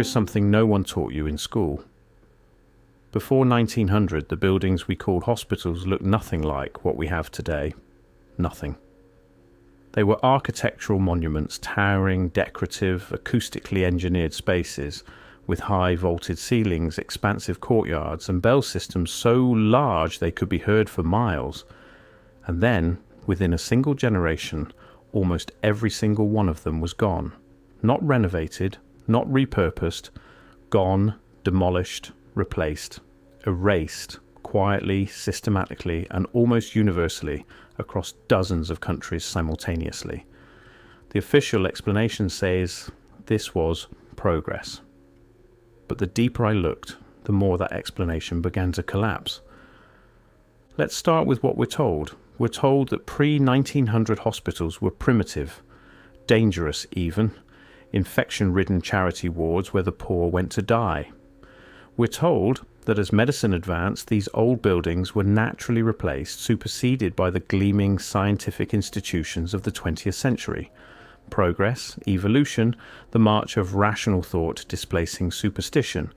is something no one taught you in school. Before 1900, the buildings we called hospitals looked nothing like what we have today. Nothing. They were architectural monuments, towering, decorative, acoustically engineered spaces with high vaulted ceilings, expansive courtyards, and bell systems so large they could be heard for miles. And then, within a single generation, almost every single one of them was gone. Not renovated, not repurposed, gone, demolished, replaced, erased, quietly, systematically, and almost universally across dozens of countries simultaneously. The official explanation says this was progress. But the deeper I looked, the more that explanation began to collapse. Let's start with what we're told. We're told that pre-1900 hospitals were primitive, dangerous even, infection-ridden charity wards where the poor went to die. We're told that as medicine advanced, these old buildings were naturally replaced, superseded by the gleaming scientific institutions of the 20th century. Progress, evolution, the march of rational thought displacing superstition.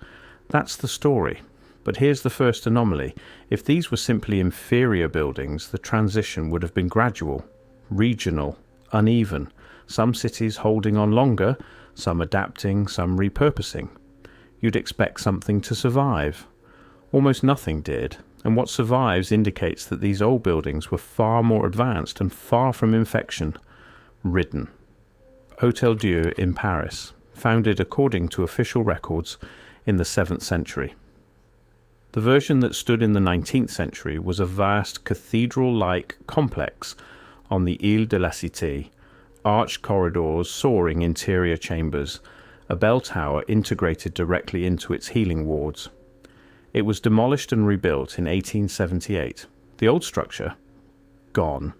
That's the story. But here's the first anomaly. If these were simply inferior buildings, the transition would have been gradual, regional, uneven. Some cities holding on longer, some adapting, some repurposing. You'd expect something to survive. Almost nothing did, and what survives indicates that these old buildings were far more advanced and far from infection-ridden. Hôtel Dieu in Paris, founded according to official records in the 7th century. The version that stood in the 19th century was a vast cathedral-like complex on the Ile de la Cité, arched corridors, soaring interior chambers, a bell tower integrated directly into its healing wards. It was demolished and rebuilt in 1878. The old structure, gone.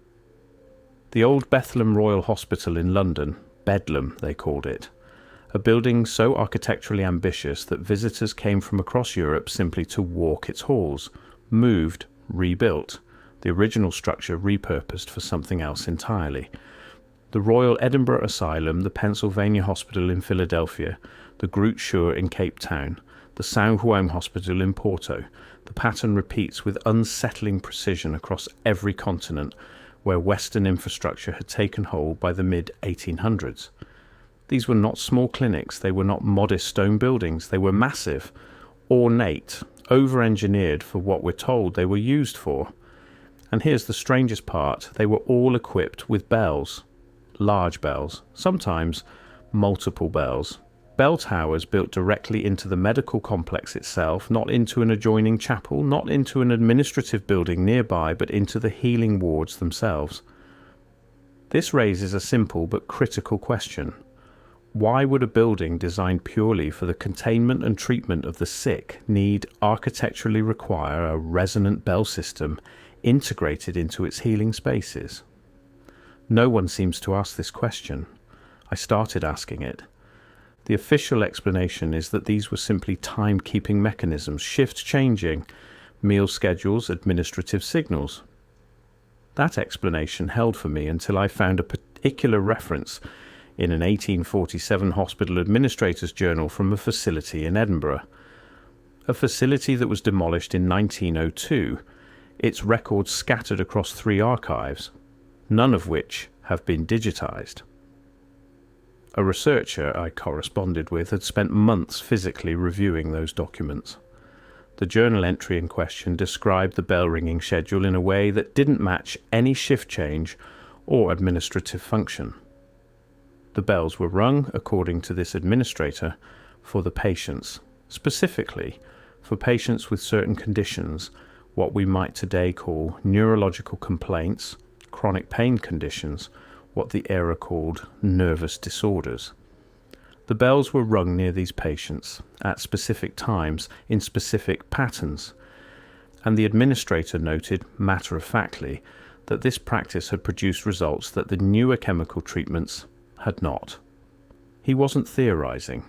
The old Bethlehem Royal Hospital in London, Bedlam they called it, a building so architecturally ambitious that visitors came from across Europe simply to walk its halls, moved, rebuilt, the original structure repurposed for something else entirely. The Royal Edinburgh Asylum, the Pennsylvania Hospital in Philadelphia, the Groote Schuur in Cape Town, the São João Hospital in Porto. The pattern repeats with unsettling precision across every continent where Western infrastructure had taken hold by the mid-1800s. These were not small clinics, they were not modest stone buildings, they were massive, ornate, over-engineered for what we're told they were used for. And here's the strangest part, they were all equipped with bells. Large bells, sometimes multiple bells. Bell towers built directly into the medical complex itself, not into an adjoining chapel, not into an administrative building nearby, but into the healing wards themselves. This raises a simple but critical question. Why would a building designed purely for the containment and treatment of the sick need architecturally require a resonant bell system integrated into its healing spaces? No one seems to ask this question. I started asking it. The official explanation is that these were simply time-keeping mechanisms, shift-changing, meal schedules, administrative signals. That explanation held for me until I found a particular reference in an 1847 hospital administrator's journal from a facility in Edinburgh. A facility that was demolished in 1902, its records scattered across 3 archives, none of which have been digitized. A researcher I corresponded with had spent months physically reviewing those documents. The journal entry in question described the bell ringing schedule in a way that didn't match any shift change or administrative function. The bells were rung, according to this administrator, for the patients, specifically for patients with certain conditions, what we might today call neurological complaints, chronic pain conditions, what the era called nervous disorders. The bells were rung near these patients at specific times in specific patterns, and the administrator noted matter-of-factly that this practice had produced results that the newer chemical treatments had not. He wasn't theorizing,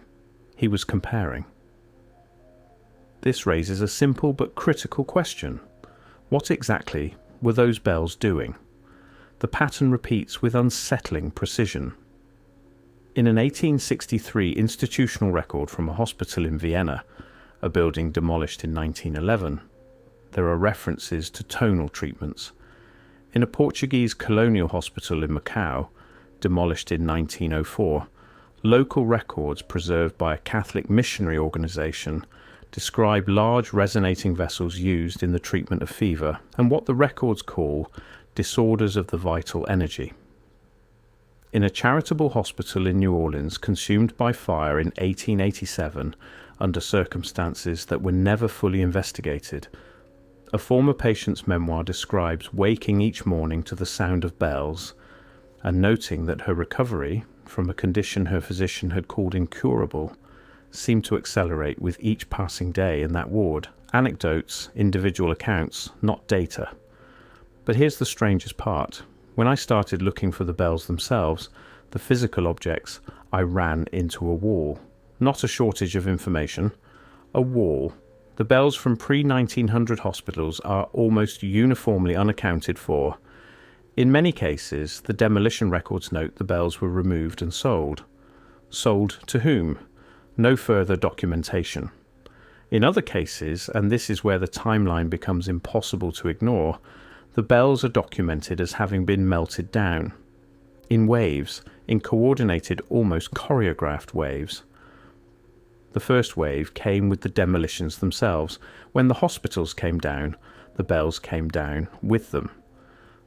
he was comparing. This raises a simple but critical question. What exactly were those bells doing? The pattern repeats with unsettling precision. In an 1863 institutional record from a hospital in Vienna, a building demolished in 1911, there are references to tonal treatments. In a Portuguese colonial hospital in Macau, demolished in 1904, local records preserved by a Catholic missionary organization describe large resonating vessels used in the treatment of fever and what the records call disorders of the vital energy. In a charitable hospital in New Orleans consumed by fire in 1887 under circumstances that were never fully investigated, a former patient's memoir describes waking each morning to the sound of bells and noting that her recovery from a condition her physician had called incurable seemed to accelerate with each passing day in that ward. Anecdotes, individual accounts, not data. But here's the strangest part. When I started looking for the bells themselves, the physical objects, I ran into a wall. Not a shortage of information. A wall. The bells from pre-1900 hospitals are almost uniformly unaccounted for. In many cases, the demolition records note the bells were removed and sold. Sold to whom? No further documentation. In other cases, and this is where the timeline becomes impossible to ignore, the bells are documented as having been melted down. In waves, in coordinated, almost choreographed waves. The first wave came with the demolitions themselves. When the hospitals came down, the bells came down with them.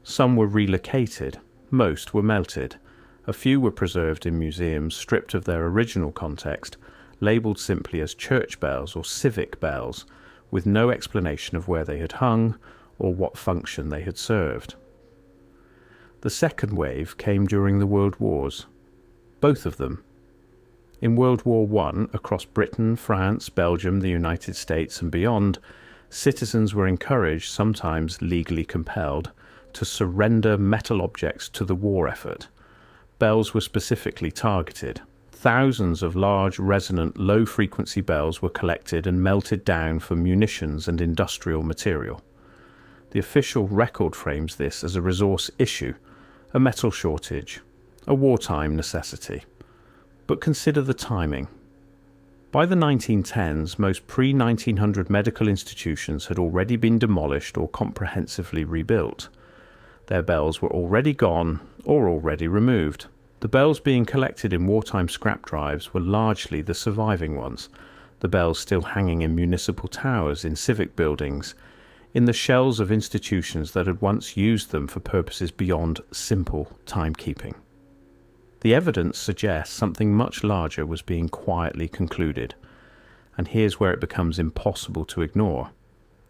Some were relocated, most were melted. A few were preserved in museums, stripped of their original context, labelled simply as church bells or civic bells, with no explanation of where they had hung or what function they had served. The second wave came during the World Wars, both of them. In World War I, across Britain, France, Belgium, the United States and beyond, citizens were encouraged, sometimes legally compelled, to surrender metal objects to the war effort. Bells were specifically targeted. Thousands of large, resonant, low-frequency bells were collected and melted down for munitions and industrial material. The official record frames this as a resource issue, a metal shortage, a wartime necessity. But consider the timing. By the 1910s, most pre-1900 medical institutions had already been demolished or comprehensively rebuilt. Their bells were already gone or already removed. The bells being collected in wartime scrap drives were largely the surviving ones, the bells still hanging in municipal towers, in civic buildings, in the shells of institutions that had once used them for purposes beyond simple timekeeping. The evidence suggests something much larger was being quietly concluded, and here's where it becomes impossible to ignore.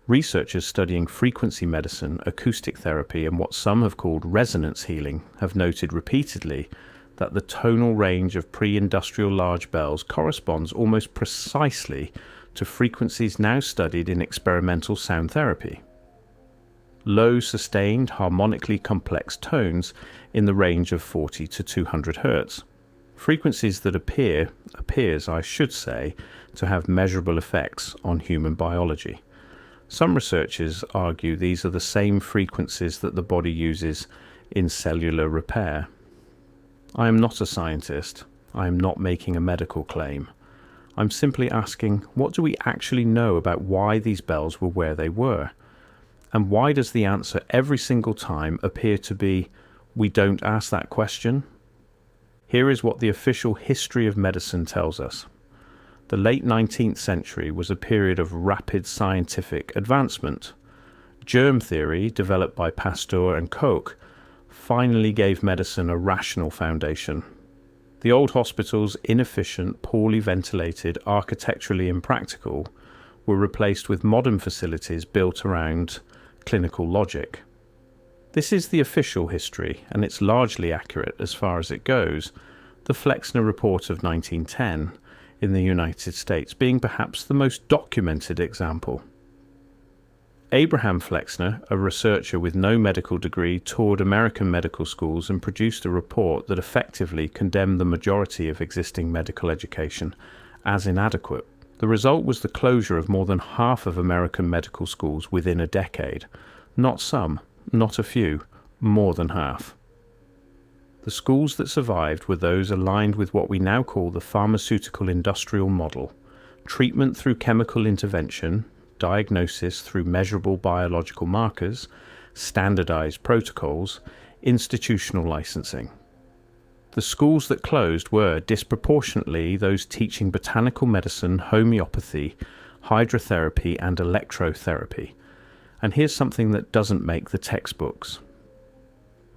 Researchers studying frequency medicine, acoustic therapy, and what some have called resonance healing have noted repeatedly that the tonal range of pre-industrial large bells corresponds almost precisely to frequencies now studied in experimental sound therapy. Low, sustained, harmonically complex tones in the range of 40 to 200 Hz. Frequencies that appears, I should say, to have measurable effects on human biology. Some researchers argue these are the same frequencies that the body uses in cellular repair. I am not a scientist. I am not making a medical claim. I'm simply asking, what do we actually know about why these bells were where they were? And why does the answer every single time appear to be, we don't ask that question? Here is what the official history of medicine tells us. The late 19th century was a period of rapid scientific advancement. Germ theory, developed by Pasteur and Koch, finally gave medicine a rational foundation. The old hospitals, inefficient, poorly ventilated, architecturally impractical, were replaced with modern facilities built around clinical logic. This is the official history, and it's largely accurate as far as it goes, the Flexner Report of 1910 in the United States being perhaps the most documented example. Abraham Flexner, a researcher with no medical degree, toured American medical schools and produced a report that effectively condemned the majority of existing medical education as inadequate. The result was the closure of more than half of American medical schools within a decade. Not some, not a few, more than half. The schools that survived were those aligned with what we now call the pharmaceutical industrial model: treatment through chemical intervention, diagnosis through measurable biological markers, standardized protocols, institutional licensing. The schools that closed were disproportionately those teaching botanical medicine, homeopathy, hydrotherapy, and electrotherapy. And here's something that doesn't make the textbooks.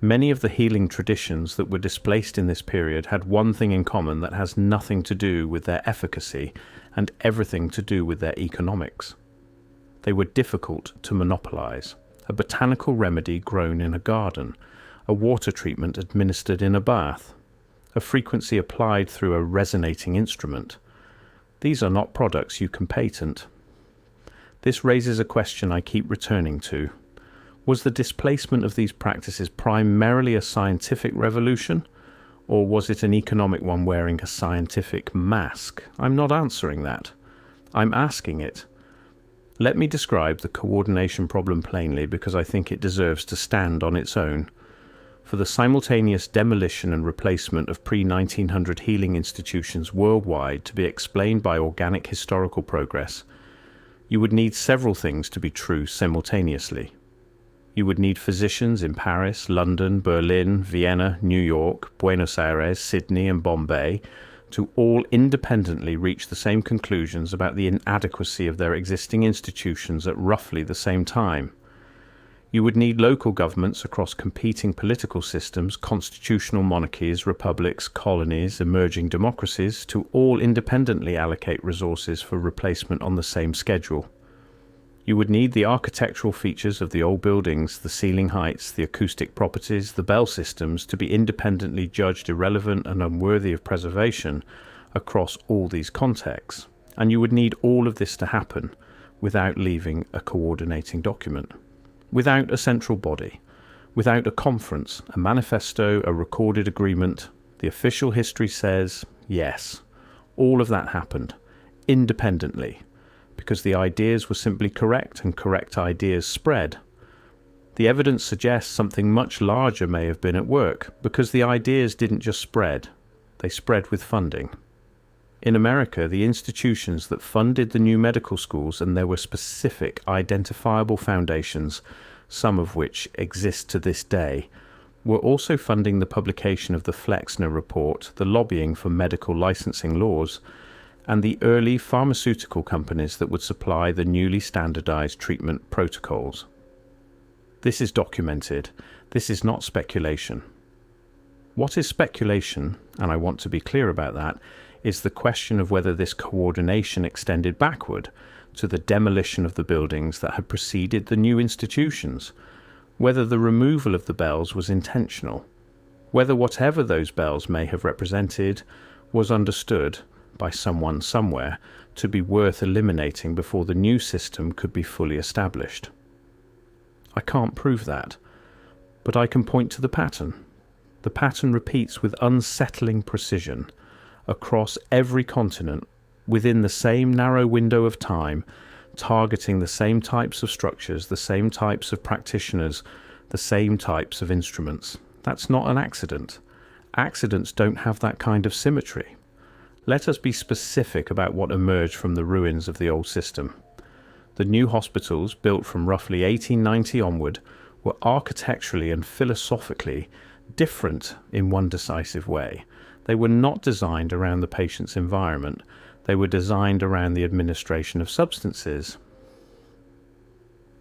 Many of the healing traditions that were displaced in this period had one thing in common that has nothing to do with their efficacy and everything to do with their economics. They were difficult to monopolize. A botanical remedy grown in a garden, a water treatment administered in a bath, a frequency applied through a resonating instrument. These are not products you can patent. This raises a question I keep returning to. Was the displacement of these practices primarily a scientific revolution, or was it an economic one wearing a scientific mask? I'm not answering that. I'm asking it. Let me describe the coordination problem plainly, because I think it deserves to stand on its own. For the simultaneous demolition and replacement of pre-1900 healing institutions worldwide to be explained by organic historical progress, you would need several things to be true simultaneously. You would need physicians in Paris, London, Berlin, Vienna, New York, Buenos Aires, Sydney, and Bombay to all independently reach the same conclusions about the inadequacy of their existing institutions at roughly the same time. You would need local governments across competing political systems, constitutional monarchies, republics, colonies, emerging democracies, to all independently allocate resources for replacement on the same schedule. You would need the architectural features of the old buildings, the ceiling heights, the acoustic properties, the bell systems to be independently judged irrelevant and unworthy of preservation across all these contexts. And you would need all of this to happen without leaving a coordinating document, without a central body, without a conference, a manifesto, a recorded agreement. The official history says, yes, all of that happened independently, because the ideas were simply correct and correct ideas spread. The evidence suggests something much larger may have been at work, because the ideas didn't just spread, they spread with funding. In America, the institutions that funded the new medical schools, and there were specific identifiable foundations, some of which exist to this day, were also funding the publication of the Flexner Report, the lobbying for medical licensing laws, and the early pharmaceutical companies that would supply the newly standardized treatment protocols. This is documented. This is not speculation. What is speculation, and I want to be clear about that, is the question of whether this coordination extended backward to the demolition of the buildings that had preceded the new institutions, whether the removal of the bells was intentional, whether whatever those bells may have represented was understood by someone somewhere to be worth eliminating before the new system could be fully established. I can't prove that, but I can point to the pattern. The pattern repeats with unsettling precision across every continent within the same narrow window of time, targeting the same types of structures, the same types of practitioners, the same types of instruments. That's not an accident. Accidents don't have that kind of symmetry. Let us be specific about what emerged from the ruins of the old system. The new hospitals, built from roughly 1890 onward, were architecturally and philosophically different in one decisive way. They were not designed around the patient's environment. They were designed around the administration of substances.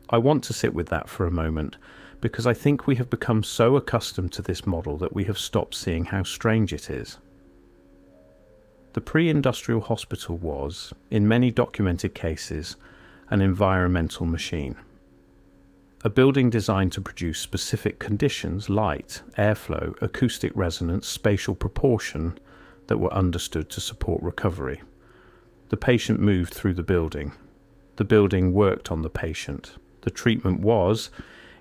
I want to sit with that for a moment, because I think we have become so accustomed to this model that we have stopped seeing how strange it is. The pre-industrial hospital was, in many documented cases, an environmental machine. A building designed to produce specific conditions, light, airflow, acoustic resonance, spatial proportion, that were understood to support recovery. The patient moved through the building. The building worked on the patient. The treatment was,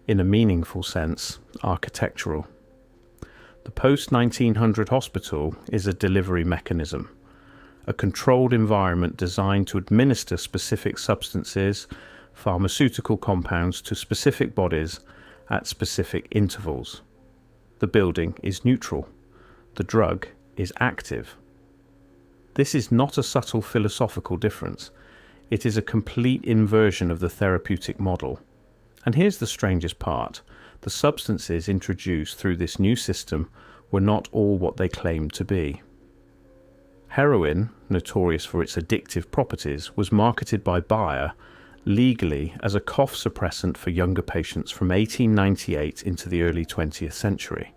in a meaningful sense, architectural. The post-1900 hospital is a delivery mechanism, a controlled environment designed to administer specific substances, pharmaceutical compounds to specific bodies at specific intervals. The building is neutral. The drug is active. This is not a subtle philosophical difference. It is a complete inversion of the therapeutic model. And here's the strangest part. The substances introduced through this new system were not all what they claimed to be. Heroin, notorious for its addictive properties, was marketed by Bayer legally as a cough suppressant for younger patients from 1898 into the early 20th century.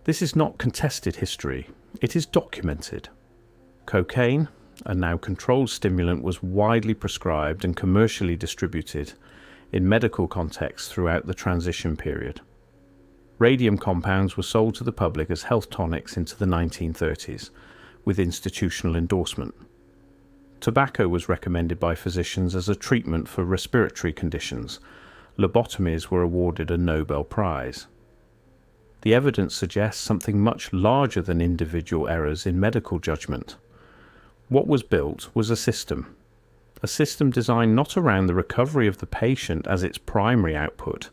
This is not contested history, it is documented. Cocaine, a now controlled stimulant, was widely prescribed and commercially distributed in medical contexts throughout the transition period. Radium compounds were sold to the public as health tonics into the 1930s, with institutional endorsement. Tobacco was recommended by physicians as a treatment for respiratory conditions. Lobotomies were awarded a Nobel Prize. The evidence suggests something much larger than individual errors in medical judgment. What was built was a system designed not around the recovery of the patient as its primary output,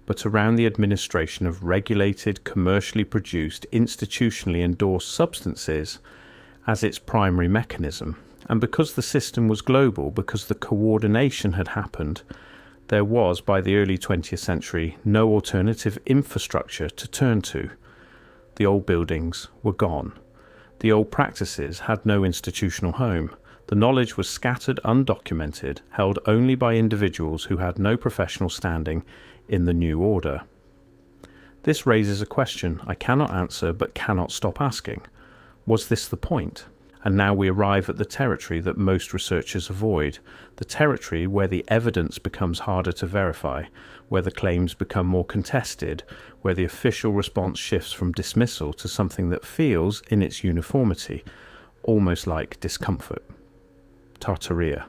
but around the administration of regulated, commercially produced, institutionally endorsed substances as its primary mechanism. And because the system was global, because the coordination had happened, there was, by the early 20th century, no alternative infrastructure to turn to. The old buildings were gone. The old practices had no institutional home. The knowledge was scattered, undocumented, held only by individuals who had no professional standing in the new order. This raises a question I cannot answer but cannot stop asking. Was this the point? And now we arrive at the territory that most researchers avoid, the territory where the evidence becomes harder to verify, where the claims become more contested, where the official response shifts from dismissal to something that feels, in its uniformity, almost like discomfort. Tartaria.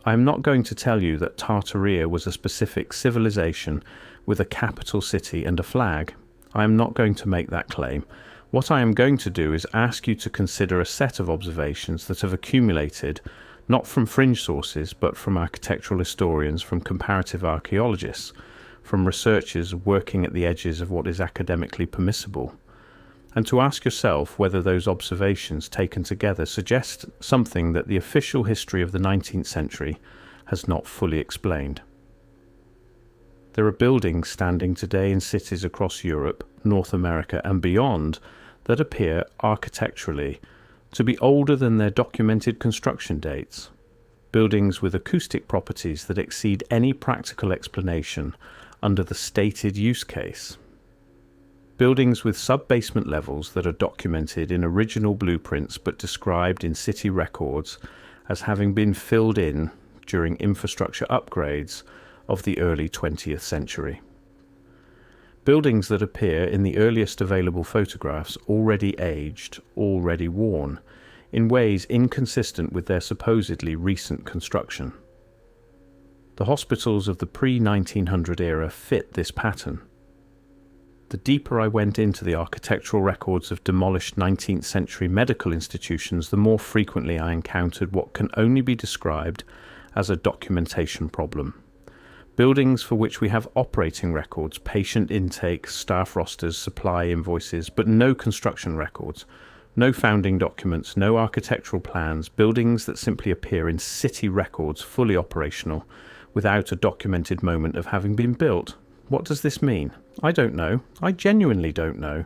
I am not going to tell you that Tartaria was a specific civilization with a capital city and a flag. I am not going to make that claim. What I am going to do is ask you to consider a set of observations that have accumulated, not from fringe sources, but from architectural historians, from comparative archaeologists, from researchers working at the edges of what is academically permissible, and to ask yourself whether those observations taken together suggest something that the official history of the 19th century has not fully explained. There are buildings standing today in cities across Europe, North America, and beyond that appear architecturally to be older than their documented construction dates. Buildings with acoustic properties that exceed any practical explanation under the stated use case. Buildings with sub-basement levels that are documented in original blueprints but described in city records as having been filled in during infrastructure upgrades of the early 20th century. Buildings that appear in the earliest available photographs already aged, already worn, in ways inconsistent with their supposedly recent construction. The hospitals of the pre-1900 era fit this pattern. The deeper I went into the architectural records of demolished 19th century medical institutions, the more frequently I encountered what can only be described as a documentation problem. Buildings for which we have operating records, patient intake, staff rosters, supply invoices, but no construction records, no founding documents, no architectural plans, buildings that simply appear in city records fully operational without a documented moment of having been built. What does this mean? I don't know. I genuinely don't know.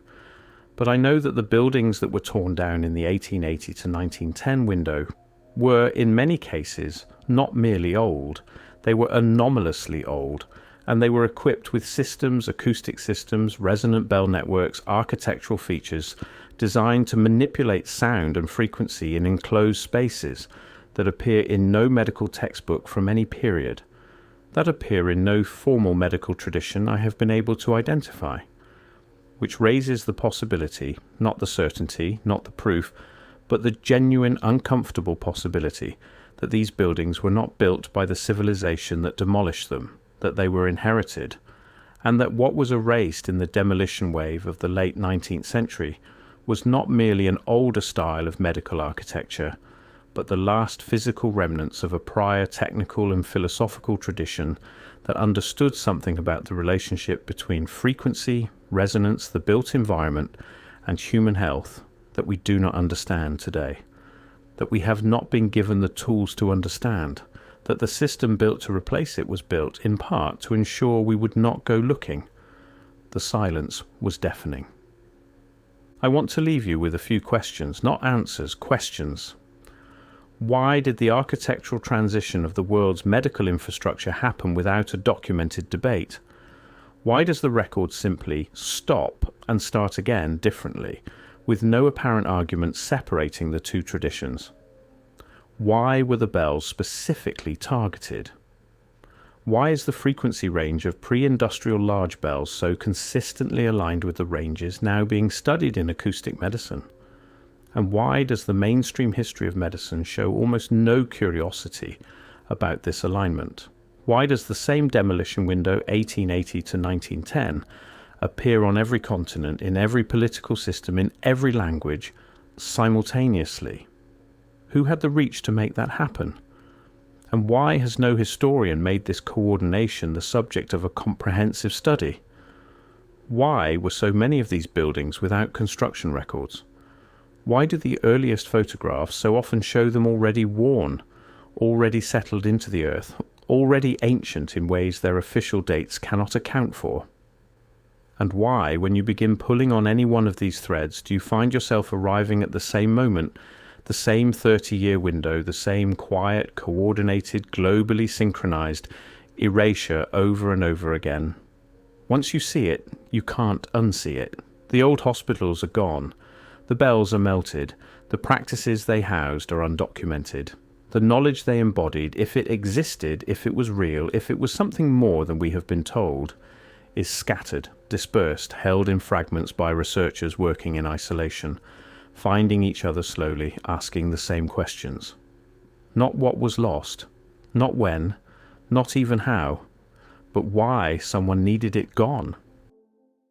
But I know that the buildings that were torn down in the 1880 to 1910 window were, in many cases, not merely old. They were anomalously old, and they were equipped with systems, acoustic systems, resonant bell networks, architectural features designed to manipulate sound and frequency in enclosed spaces that appear in no medical textbook from any period, that appear in no formal medical tradition I have been able to identify, which raises the possibility, not the certainty, not the proof, but the genuine uncomfortable possibility that these buildings were not built by the civilization that demolished them, that they were inherited, and that what was erased in the demolition wave of the late 19th century was not merely an older style of medical architecture, but the last physical remnants of a prior technical and philosophical tradition that understood something about the relationship between frequency, resonance, the built environment, and human health that we do not understand today, that we have not been given the tools to understand, that the system built to replace it was built in part to ensure we would not go looking. The silence was deafening. I want to leave you with a few questions, not answers, questions. Why did the architectural transition of the world's medical infrastructure happen without a documented debate? Why does the record simply stop and start again differently, with no apparent argument separating the two traditions? Why were the bells specifically targeted? Why is the frequency range of pre-industrial large bells so consistently aligned with the ranges now being studied in acoustic medicine? And why does the mainstream history of medicine show almost no curiosity about this alignment? Why does the same demolition window, 1880 to 1910, appear on every continent, in every political system, in every language, simultaneously? Who had the reach to make that happen? And why has no historian made this coordination the subject of a comprehensive study? Why were so many of these buildings without construction records? Why do the earliest photographs so often show them already worn, already settled into the earth, already ancient in ways their official dates cannot account for? And why, when you begin pulling on any one of these threads, do you find yourself arriving at the same moment, the same 30-year window, the same quiet, coordinated, globally synchronized erasure over and over again? Once you see it, you can't unsee it. The old hospitals are gone. The bells are melted. The practices they housed are undocumented. The knowledge they embodied, if it existed, if it was real, if it was something more than we have been told, is scattered, dispersed, held in fragments by researchers working in isolation, finding each other slowly, asking the same questions. Not what was lost, not when, not even how, but why someone needed it gone.